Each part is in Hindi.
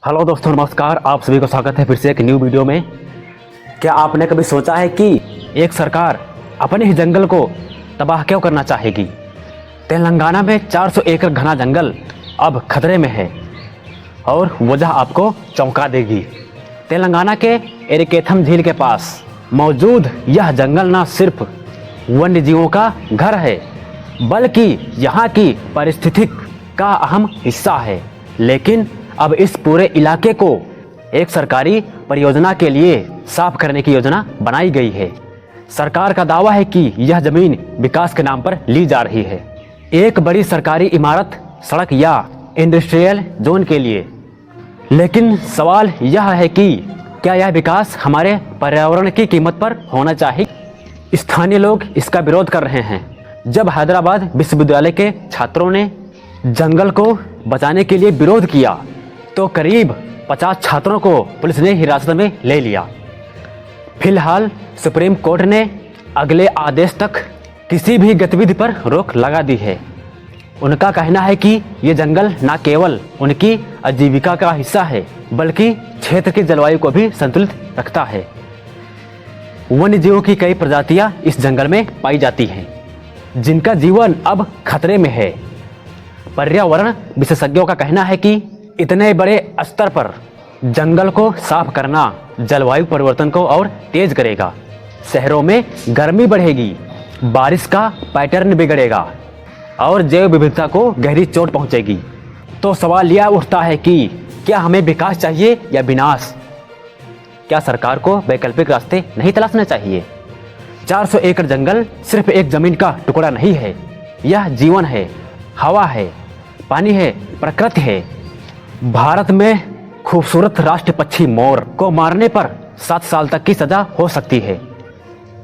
हेलो दोस्तों, नमस्कार। आप सभी को स्वागत है फिर से एक न्यू वीडियो में। क्या आपने कभी सोचा है कि एक सरकार अपने ही जंगल को तबाह क्यों करना चाहेगी? तेलंगाना में 400 एकड़ घना जंगल अब खतरे में है और वजह आपको चौंका देगी। तेलंगाना के एरिकेथम झील के पास मौजूद यह जंगल न सिर्फ वन्य जीवों का घर है बल्कि यहाँ की पारिस्थितिक का अहम हिस्सा है। लेकिन अब इस पूरे इलाके को एक सरकारी परियोजना के लिए साफ करने की योजना बनाई गई है। सरकार का दावा है कि यह जमीन विकास के नाम पर ली जा रही है, एक बड़ी सरकारी इमारत, सड़क या इंडस्ट्रियल जोन के लिए। लेकिन सवाल यह है कि क्या यह विकास हमारे पर्यावरण की कीमत पर होना चाहिए? स्थानीय लोग इसका विरोध कर रहे हैं। जब हैदराबाद विश्वविद्यालय के छात्रों ने जंगल को बचाने के लिए विरोध किया तो करीब 50 छात्रों को पुलिस ने हिरासत में ले लिया। फिलहाल सुप्रीम कोर्ट ने अगले आदेश तक किसी भी गतिविधि पर रोक लगा दी है। उनका कहना है कि ये जंगल न केवल उनकी आजीविका का हिस्सा है बल्कि क्षेत्र की जलवायु को भी संतुलित रखता है। वन्य जीवों की कई प्रजातियां इस जंगल में पाई जाती हैं जिनका जीवन अब खतरे में है। पर्यावरण विशेषज्ञों का कहना है कि इतने बड़े स्तर पर जंगल को साफ करना जलवायु परिवर्तन को और तेज करेगा। शहरों में गर्मी बढ़ेगी, बारिश का पैटर्न बिगड़ेगा और जैव विविधता को गहरी चोट पहुंचेगी। तो सवाल यह उठता है कि क्या हमें विकास चाहिए या विनाश? क्या सरकार को वैकल्पिक रास्ते नहीं तलाशने चाहिए? 400 एकड़ जंगल सिर्फ एक जमीन का टुकड़ा नहीं है, यह जीवन है, हवा है, पानी है, प्रकृति है। भारत में खूबसूरत राष्ट्रीय पक्षी मोर को मारने पर 7 साल तक की सजा हो सकती है।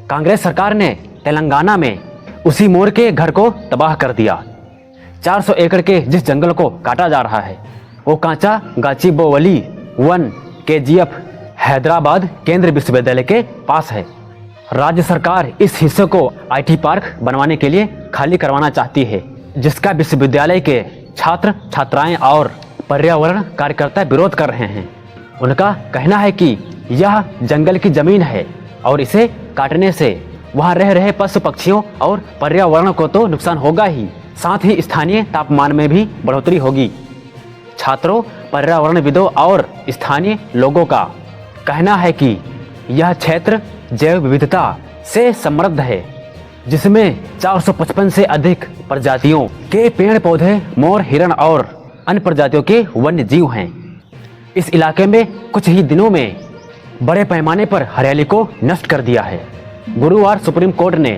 कांग्रेस सरकार ने तेलंगाना में उसी मोर के घर को तबाह कर दिया। 400 एकड़ के जिस जंगल को काटा जा रहा है वो कांचा गाचीबोवली वन KGF हैदराबाद केंद्रीय विश्वविद्यालय के पास है। राज्य सरकार इस हिस्से को IT पार्क बनवाने के लिए खाली करवाना चाहती है, जिसका विश्वविद्यालय के छात्र छात्राएं और पर्यावरण कार्यकर्ता विरोध कर रहे हैं। उनका कहना है कि यह जंगल की जमीन है और इसे काटने से वहां रह रहे पशु पक्षियों और पर्यावरण को तो नुकसान होगा ही, साथ ही स्थानीय तापमान में भी बढ़ोतरी होगी। छात्रों, पर्यावरणविदों और स्थानीय लोगों का कहना है कि यह क्षेत्र जैव विविधता से समृद्ध है जिसमें 455 से अधिक प्रजातियों के पेड़ पौधे, मोर, हिरण और अन्य प्रजातियों के वन्य जीव हैं। इस इलाके में कुछ ही दिनों में बड़े पैमाने पर हरियाली को नष्ट कर दिया है। गुरुवार सुप्रीम कोर्ट ने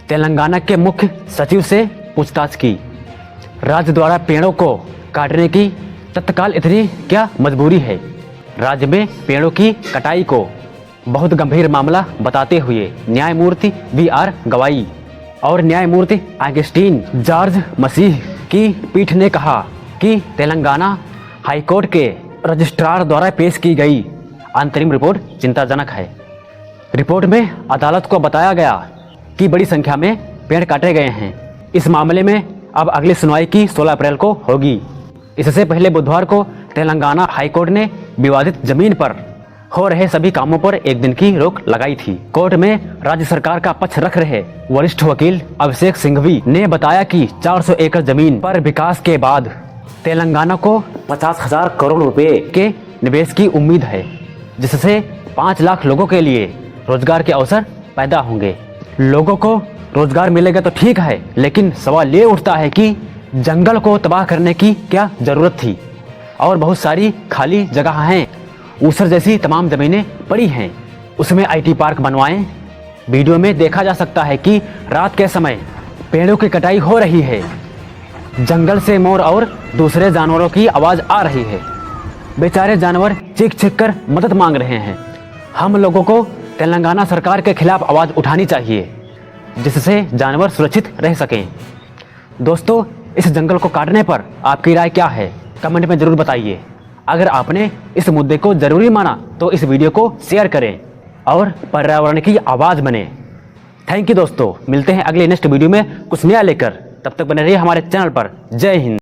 तेलंगाना के मुख्य सचिव से पूछताछ की। राज्य द्वारा पेड़ों को काटने की तत्काल इतनी क्या मजबूरी है? राज्य में पेड़ों की कटाई को बहुत गंभीर मामला बताते हुए न्यायमूर्ति VR गवाई और न्यायमूर्ति अगस्टीन जॉर्ज मसीह की पीठ ने कहा कि तेलंगाना हाईकोर्ट के रजिस्ट्रार द्वारा पेश की गई अंतरिम रिपोर्ट चिंताजनक है। रिपोर्ट में अदालत को बताया गया कि बड़ी संख्या में पेड़ काटे गए हैं। इस मामले में अब अगली सुनवाई की 16 अप्रैल को होगी। इससे पहले बुधवार को तेलंगाना हाईकोर्ट ने विवादित जमीन पर हो रहे सभी कामों पर 1 दिन की रोक लगाई थी। कोर्ट में राज्य सरकार का पक्ष रख रहे वरिष्ठ वकील अभिषेक सिंघवी ने बताया कि 400 एकड़ जमीन पर विकास के बाद तेलंगाना को 50,000 करोड़ रुपए के निवेश की उम्मीद है, जिससे 5 लाख लोगों के लिए रोजगार के अवसर पैदा होंगे। लोगों को रोजगार मिलेगा तो ठीक है, लेकिन सवाल ये उठता है कि जंगल को तबाह करने की क्या जरूरत थी? और बहुत सारी खाली जगह हैं, ऊसर जैसी तमाम जमीनें पड़ी हैं, उसमें IT पार्क बनवाएं। वीडियो में देखा जा सकता है कि रात के समय पेड़ों की कटाई हो रही है। जंगल से मोर और दूसरे जानवरों की आवाज़ आ रही है। बेचारे जानवर चीख चीख कर मदद मांग रहे हैं। हम लोगों को तेलंगाना सरकार के खिलाफ आवाज़ उठानी चाहिए जिससे जानवर सुरक्षित रह सकें। दोस्तों, इस जंगल को काटने पर आपकी राय क्या है? कमेंट में ज़रूर बताइए। अगर आपने इस मुद्दे को ज़रूरी माना तो इस वीडियो को शेयर करें और पर्यावरण की आवाज़ बने। थैंक यू दोस्तों, मिलते हैं अगले नेक्स्ट वीडियो में कुछ नया लेकर। तब तक बने रहिए हमारे चैनल पर। जय हिंद।